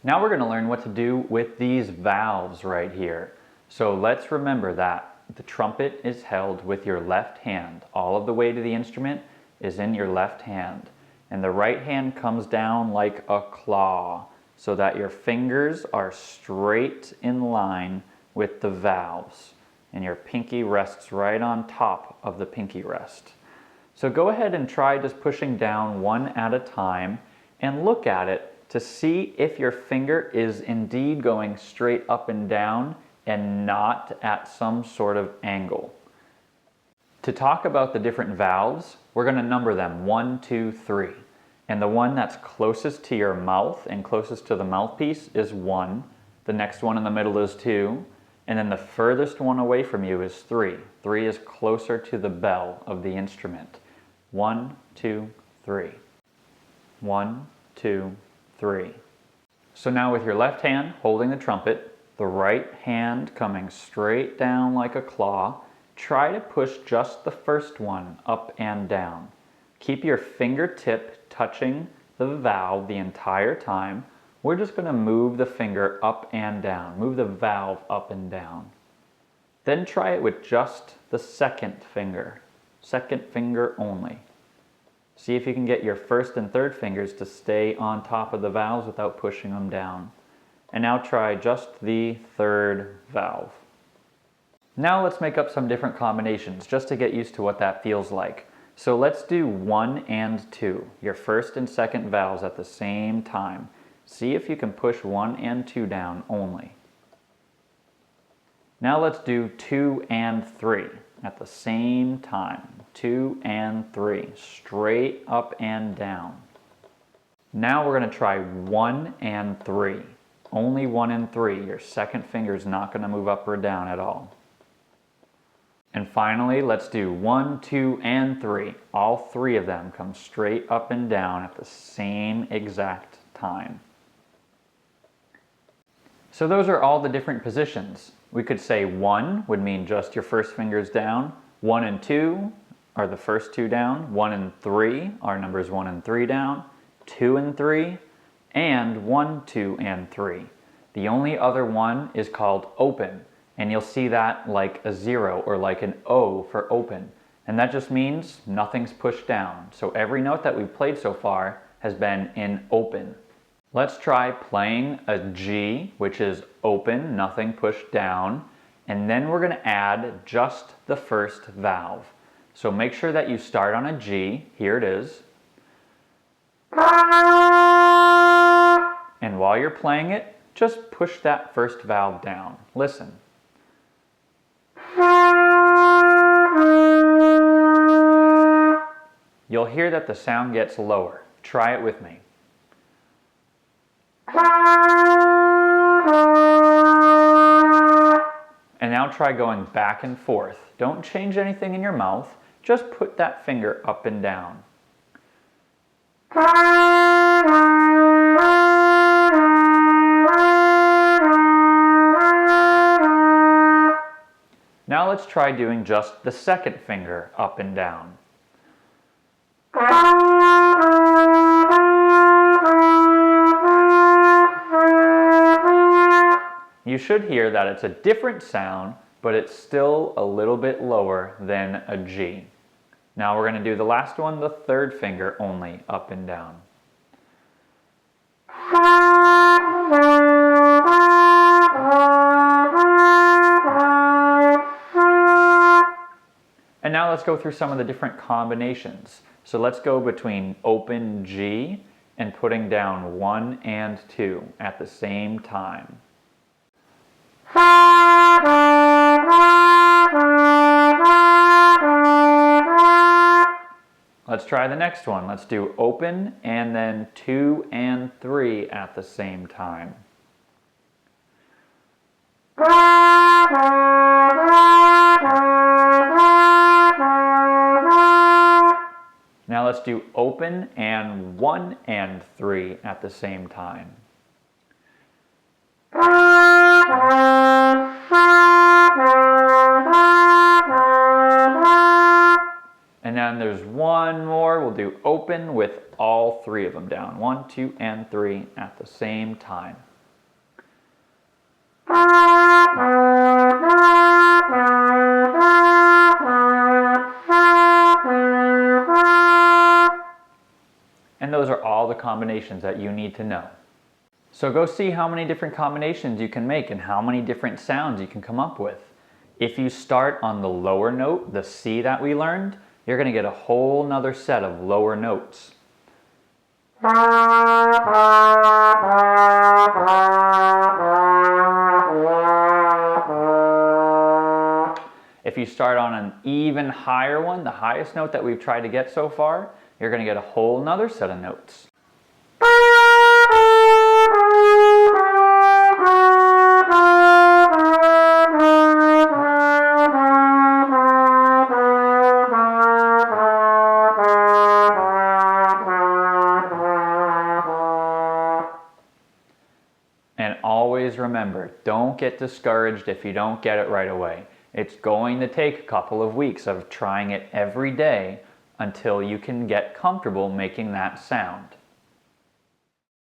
Now we're going to learn what to do with these valves right here. So let's remember that the trumpet is held with your left hand. All of the weight of the instrument is in your left hand. And the right hand comes down like a claw so that your fingers are straight in line with the valves. And your pinky rests right on top of the pinky rest. So go ahead and try just pushing down one at a time and look at it to see if your finger is indeed going straight up and down and not at some sort of angle. To talk about the different valves, we're going to number them 1, 2, 3. And the one that's closest to your mouth and closest to the mouthpiece is 1. The next one in the middle is 2. And then the furthest one away from you is 3. 3 is closer to the bell of the instrument. 1, 2, 3. 1, 2, 3. So now with your left hand holding the trumpet, the right hand coming straight down like a claw, try to push just the first one up and down. Keep your fingertip touching the valve the entire time. We're just going to move the finger up and down, move the valve up and down. Then try it with just the second finger only. See if you can get your first and third fingers to stay on top of the valves without pushing them down. And now try just the third valve. Now let's make up some different combinations just to get used to what that feels like. So let's do 1 and 2, your first and second valves at the same time. See if you can push 1 and 2 down only. Now let's do 2 and 3 at the same time. 2 and 3, straight up and down. Now we're going to try 1 and 3. Only 1 and 3. Your second finger is not going to move up or down at all. And finally, let's do 1, 2, and 3. All 3 of them come straight up and down at the same exact time. So those are all the different positions. We could say 1 would mean just your first fingers down. 1 and 2 are the first 2 down. 1 and 3 are numbers 1 and 3 down. 2 and 3, and 1, 2, and 3. The only other one is called open, and you'll see that like a 0 or like an O for open. And that just means nothing's pushed down. So every note that we've played so far has been in open. Let's try playing a G, which is open, nothing pushed down, and then we're going to add just the first valve. So make sure that you start on a G. Here it is. And while you're playing it, just push that first valve down. Listen. You'll hear that the sound gets lower. Try it with me. And now try going back and forth. Don't change anything in your mouth. Just put that finger up and down. Now let's try doing just the second finger up and down. You should hear that it's a different sound, but it's still a little bit lower than a G. Now we're going to do the last one, the third finger only, up and down. And now let's go through some of the different combinations. So let's go between open G and putting down 1 and 2 at the same time. Let's try the next one. Let's do open and then 2 and 3 at the same time. Now let's do open and 1 and 3 at the same time. And then there's one more. We'll do open with all 3 of them down. 1, 2, and 3 at the same time. And those are all the combinations that you need to know. So go see how many different combinations you can make and how many different sounds you can come up with. If you start on the lower note, the C that we learned, you're going to get a whole nother set of lower notes. If you start on an even higher one, the highest note that we've tried to get so far, you're going to get a whole nother set of notes. And always remember, don't get discouraged if you don't get it right away. It's going to take a couple of weeks of trying it every day until you can get comfortable making that sound.